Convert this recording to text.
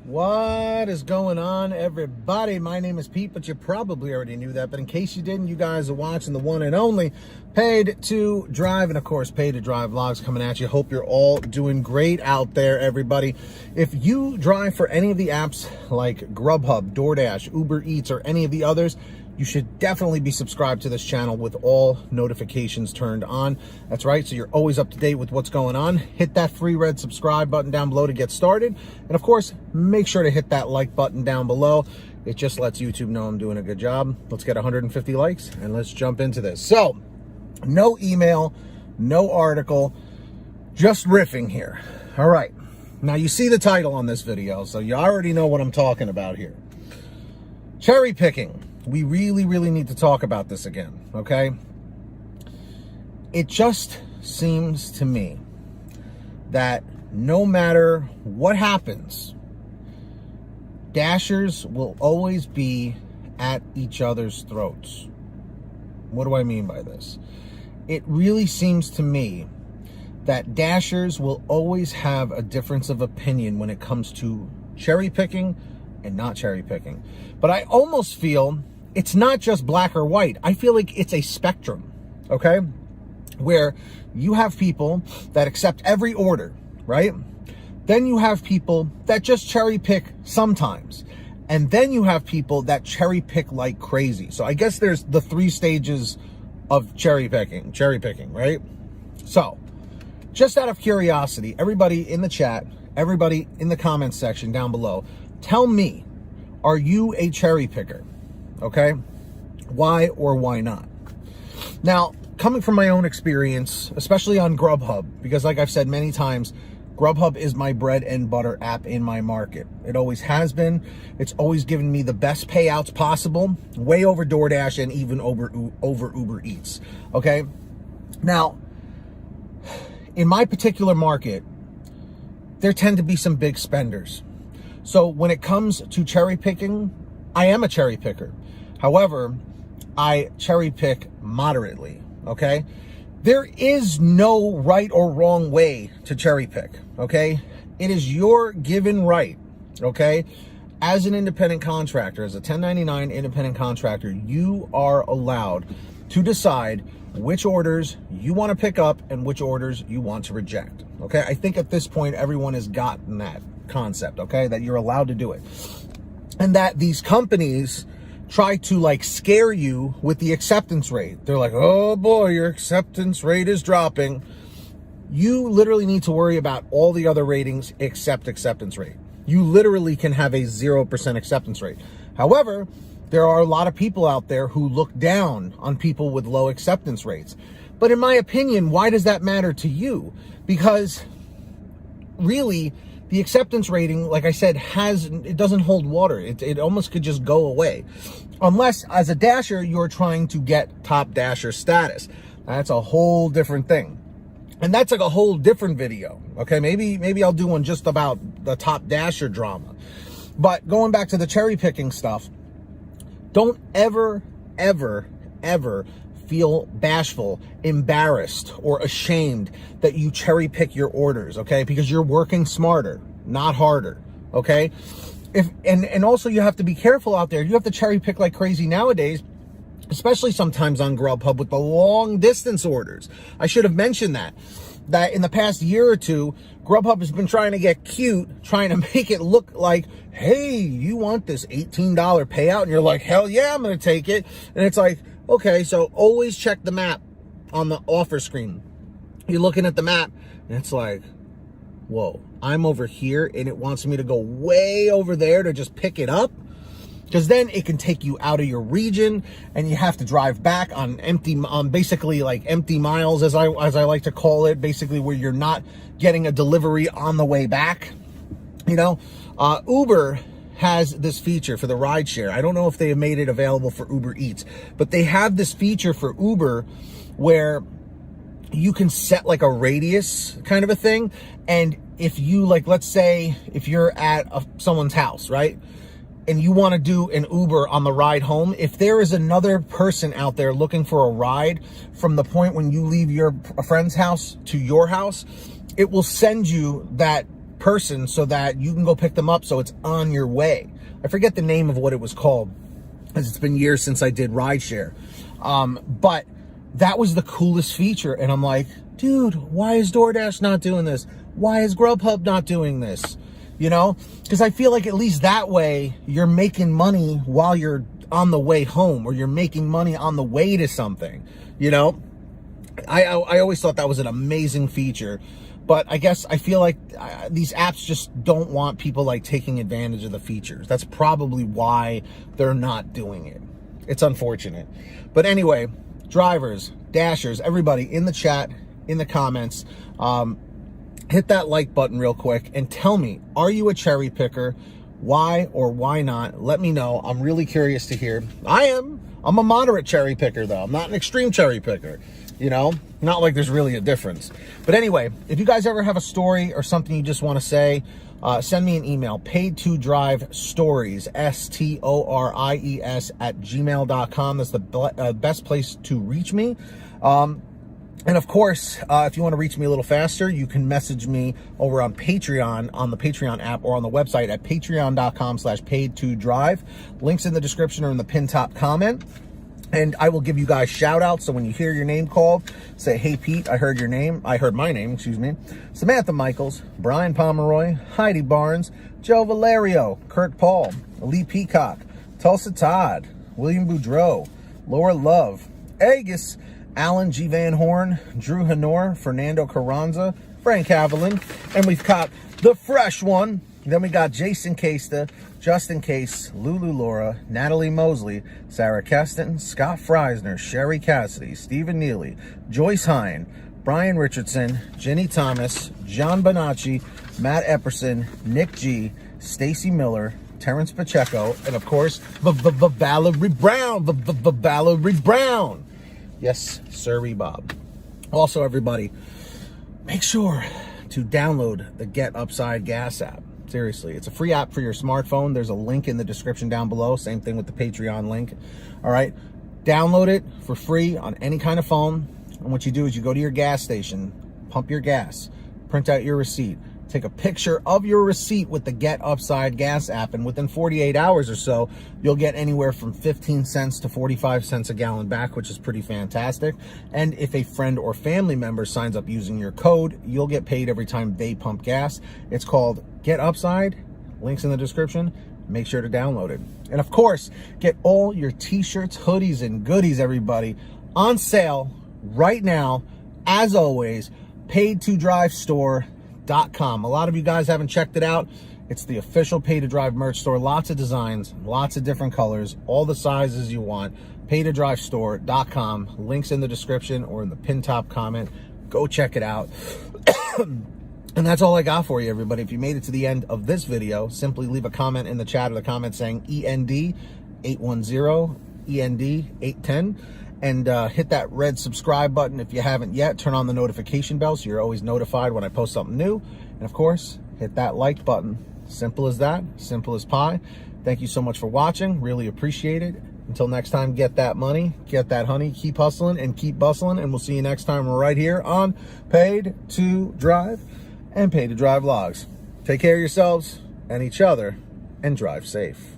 What is going on, everybody? My name is Pete, but you probably already knew that. But in case you didn't, you guys are watching the one and only Paid to Drive, and of course, Paid to Drive vlogs coming at you. Hope you're all doing great out there, everybody. If you drive for any of the apps like GrubHub, Doordash, Uber Eats, or any of the others, you should definitely be subscribed to this channel with all notifications turned on. That's right, so you're always up to date with what's going on. Hit that free red subscribe button down below to get started. And of course, make sure to hit that like button down below. It just lets YouTube know I'm doing a good job. Let's get 150 likes and let's jump into this. So, no email, no article, just riffing here. All right, now you see the title on this video, so you already know what I'm talking about here. Cherry picking. We really need to talk about this again, okay? It just seems to me that no matter what happens, Dashers will always be at each other's throats. What do I mean by this? It really seems to me that Dashers will always have a difference of opinion when it comes to cherry picking and not cherry picking. But I almost feel it's not just black or white. I feel like it's a spectrum, okay? Where you have people that accept every order, right? Then you have people that just cherry pick sometimes. And then you have people that cherry pick like crazy. So I guess there's the 3 stages of cherry picking, right? So just out of curiosity, everybody in the chat, everybody in the comments section down below, tell me, are you a cherry picker? Okay, why or why not? Now, coming from my own experience, especially on GrubHub, because like I've said many times, GrubHub is my bread and butter app in my market. It always has been. It's always given me the best payouts possible, way over DoorDash and even over Uber Eats. Okay, now, in my particular market, there tend to be some big spenders. So when it comes to cherry picking, I am a cherry picker. However, I cherry pick moderately, okay? There is no right or wrong way to cherry pick, okay? It is your given right, okay? As an independent contractor, as a 1099 independent contractor, you are allowed to decide which orders you want to pick up and which orders you want to reject, okay? I think at this point, everyone has gotten that concept, okay? That you're allowed to do it. And that these companies try to like scare you with the acceptance rate. They're like, oh boy, your acceptance rate is dropping. You literally need to worry about all the other ratings except acceptance rate. You literally can have a 0% acceptance rate. However, there are a lot of people out there who look down on people with low acceptance rates. But in my opinion, why does that matter to you? Because really, the acceptance rating, like I said, it doesn't hold water. It almost could just go away. Unless, as a Dasher, you're trying to get top Dasher status. That's a whole different thing. And that's like a whole different video. Okay, maybe I'll do one just about the top Dasher drama. But going back to the cherry picking stuff, don't ever feel bashful, embarrassed, or ashamed that you cherry pick your orders, okay? Because you're working smarter, not harder, okay? And also you have to be careful out there. You have to cherry pick like crazy nowadays, especially sometimes on GrubHub with the long distance orders. I should have mentioned that in the past year or two, GrubHub has been trying to get cute, trying to make it look like, hey, you want this $18 payout? And you're like, hell yeah, I'm going to take it. And it's like, okay, so always check the map on the offer screen. You're looking at the map, and it's like, whoa, I'm over here, and it wants me to go way over there to just pick it up? Because then it can take you out of your region, and you have to drive back on basically like empty miles, as I like to call it, basically where you're not getting a delivery on the way back. You know, Uber has this feature for the rideshare. I don't know if they have made it available for Uber Eats, but they have this feature for Uber where you can set like a radius kind of a thing. And if you like, let's say if you're at someone's house, right? And you want to do an Uber on the ride home, if there is another person out there looking for a ride from the point when you leave your friend's house to your house, it will send you that person so that you can go pick them up so it's on your way. I forget the name of what it was called, as it's been years since I did rideshare. But that was the coolest feature. And I'm like, dude, why is DoorDash not doing this? Why is GrubHub not doing this? You know, because I feel like at least that way you're making money while you're on the way home, or you're making money on the way to something. You know, I always thought that was an amazing feature. But I guess I feel like these apps just don't want people like taking advantage of the features. That's probably why they're not doing it. It's unfortunate. But anyway, drivers, dashers, everybody in the chat, in the comments, hit that like button real quick and tell me, are you a cherry picker? Why or why not? Let me know. I'm really curious to hear. I'm a moderate cherry picker, though. I'm not an extreme cherry picker. You know, not like there's really a difference. But anyway, if you guys ever have a story or something you just want to say, send me an email, paid2drivestories, STORIES @gmail.com. That's the best place to reach me. And of course, if you want to reach me a little faster, you can message me over on Patreon, on the Patreon app, or on the website at patreon.com/paid2drive. Links in the description or in the pinned top comment. And I will give you guys shout outs. So when you hear your name called, say, hey, Pete, I heard your name. I heard my name, excuse me. Samantha Michaels, Brian Pomeroy, Heidi Barnes, Joe Valerio, Kurt Paul, Lee Peacock, Tulsa Todd, William Boudreau, Laura Love, Agus, Alan G. Van Horn, Drew Hanor, Fernando Carranza, Frank Haviland, and we've got the fresh one. Then we got Jason Casta, Justin Case, Lulu Laura, Natalie Mosley, Sarah Keston, Scott Freisner, Sherry Cassidy, Stephen Neely, Joyce Hine, Brian Richardson, Jenny Thomas, John Bonacci, Matt Epperson, Nick G, Stacy Miller, Terrence Pacheco, and of course, Valerie Brown, Valerie Brown. Yes, sirree, Bob. Also, everybody, make sure to download the Get Upside Gas app. Seriously, it's a free app for your smartphone. There's a link in the description down below. Same thing with the Patreon link. All right, download it for free on any kind of phone. And what you do is you go to your gas station, pump your gas, print out your receipt, take a picture of your receipt with the Get Upside Gas app, and within 48 hours or so, you'll get anywhere from 15 cents to 45 cents a gallon back, which is pretty fantastic. And if a friend or family member signs up using your code, you'll get paid every time they pump gas. It's called Get Upside. Links in the description. Make sure to download it. And of course, get all your t-shirts, hoodies, and goodies, everybody, on sale right now. As always, paid2drivestore.com. A lot of you guys haven't checked it out. It's the official Pay to Drive merch store. Lots of designs, lots of different colors, all the sizes you want. paydodrivestore.com. Links in the description or in the pinned top comment. Go check it out. And that's all I got for you, everybody. If you made it to the end of this video, simply leave a comment in the chat or the comment saying END810, END810. And hit that red subscribe button if you haven't yet. Turn on the notification bell so you're always notified when I post something new. And of course, hit that like button. Simple as that, simple as pie. Thank you so much for watching. Really appreciate it. Until next time, get that money, get that honey, keep hustling and keep bustling. And we'll see you next time right here on Paid to Drive and Paid to Drive Vlogs. Take care of yourselves and each other and drive safe.